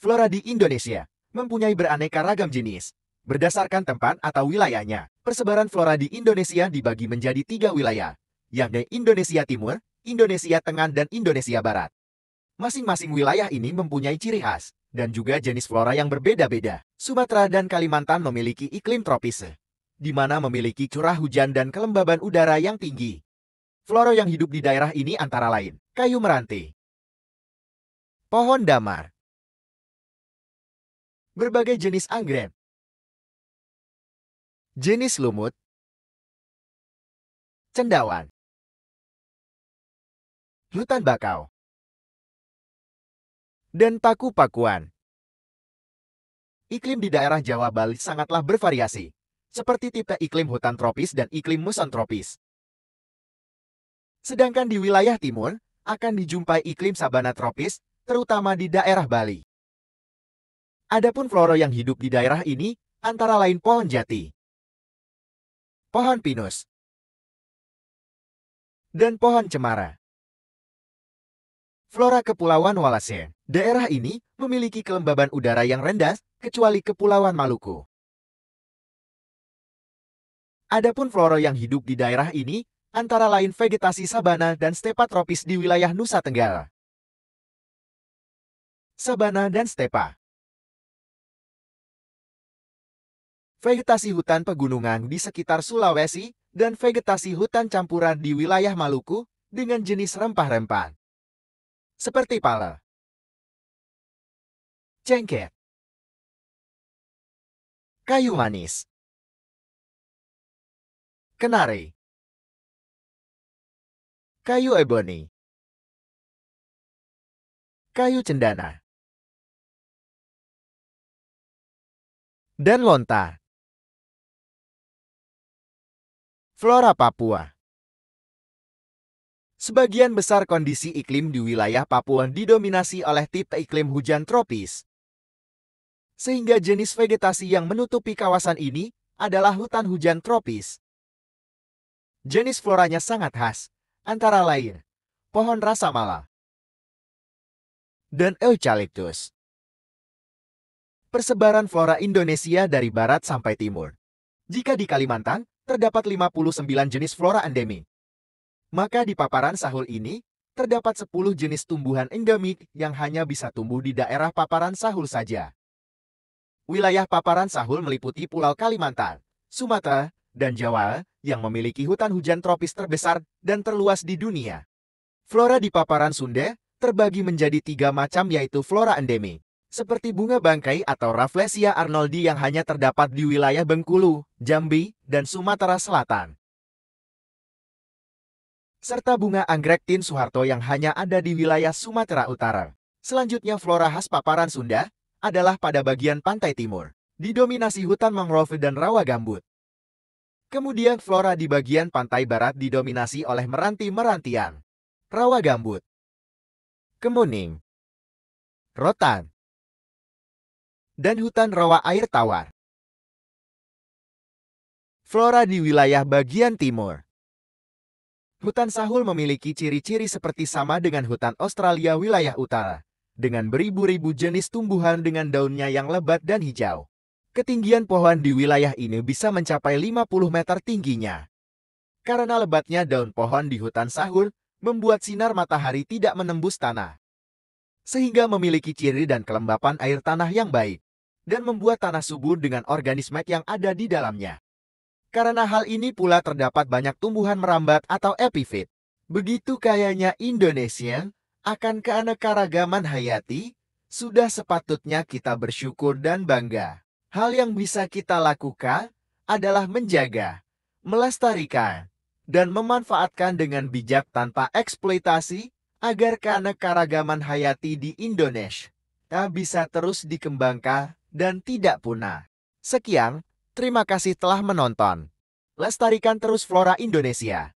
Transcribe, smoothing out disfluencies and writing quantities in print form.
Flora di Indonesia mempunyai beraneka ragam jenis. Berdasarkan tempat atau wilayahnya, persebaran flora di Indonesia dibagi menjadi 3 wilayah, yakni Indonesia Timur, Indonesia Tengah, dan Indonesia Barat. Masing-masing wilayah ini mempunyai ciri khas, dan juga jenis flora yang berbeda-beda. Sumatera dan Kalimantan memiliki iklim tropis, di mana memiliki curah hujan dan kelembaban udara yang tinggi. Flora yang hidup di daerah ini antara lain, kayu meranti, pohon damar, berbagai jenis anggrek, jenis lumut, cendawan, hutan bakau, dan paku-pakuan. Iklim di daerah Jawa Bali sangatlah bervariasi, seperti tipe iklim hutan tropis dan iklim muson tropis. Sedangkan di wilayah timur, akan dijumpai iklim sabana tropis, terutama di daerah Bali. Adapun flora yang hidup di daerah ini, antara lain pohon jati, pohon pinus, dan pohon cemara. Flora Kepulauan Walase. Daerah ini memiliki kelembaban udara yang rendah, kecuali Kepulauan Maluku. Adapun flora yang hidup di daerah ini, antara lain vegetasi sabana dan stepa tropis di wilayah Nusa Tenggara. Sabana dan stepa. Vegetasi hutan pegunungan di sekitar Sulawesi, dan vegetasi hutan campuran di wilayah Maluku, dengan jenis rempah-rempah. Seperti pala, cengkeh, kayu manis, kenari, kayu eboni, kayu cendana, dan lontar. Flora Papua. Sebagian besar kondisi iklim di wilayah Papua didominasi oleh tipe iklim hujan tropis. Sehingga jenis vegetasi yang menutupi kawasan ini adalah hutan hujan tropis. Jenis floranya sangat khas, antara lain pohon rasamala dan eucalyptus. Persebaran flora Indonesia dari barat sampai timur. Jika di Kalimantan, terdapat 59 jenis flora endemik. Maka di paparan Sahul ini, terdapat 10 jenis tumbuhan endemik yang hanya bisa tumbuh di daerah paparan Sahul saja. Wilayah paparan Sahul meliputi Pulau Kalimantan, Sumatera, dan Jawa yang memiliki hutan hujan tropis terbesar dan terluas di dunia. Flora di paparan Sunda terbagi menjadi 3 macam, yaitu flora endemik, seperti bunga bangkai atau Rafflesia arnoldi yang hanya terdapat di wilayah Bengkulu, Jambi, dan Sumatera Selatan. Serta bunga anggrek Tin Soeharto yang hanya ada di wilayah Sumatera Utara. Selanjutnya flora khas paparan Sunda adalah pada bagian pantai timur, didominasi hutan mangrove dan rawa gambut. Kemudian flora di bagian pantai barat didominasi oleh meranti-merantian, rawa gambut, kemuning, rotan, dan hutan rawa air tawar. Flora di wilayah bagian timur. Hutan Sahul memiliki ciri-ciri seperti sama dengan hutan Australia wilayah utara, dengan beribu-ribu jenis tumbuhan dengan daunnya yang lebat dan hijau. Ketinggian pohon di wilayah ini bisa mencapai 50 meter tingginya. Karena lebatnya daun pohon di hutan Sahul, membuat sinar matahari tidak menembus tanah, sehingga memiliki ciri dan kelembapan air tanah yang baik, dan membuat tanah subur dengan organisme yang ada di dalamnya. Karena hal ini pula terdapat banyak tumbuhan merambat atau epifit. Begitu kayanya Indonesia akan keanekaragaman hayati, sudah sepatutnya kita bersyukur dan bangga. Hal yang bisa kita lakukan adalah menjaga, melestarikan, dan memanfaatkan dengan bijak tanpa eksploitasi, agar keanekaragaman hayati di Indonesia bisa terus dikembangkan dan tidak punah. Sekian. Terima kasih telah menonton. Lestarikan terus flora Indonesia.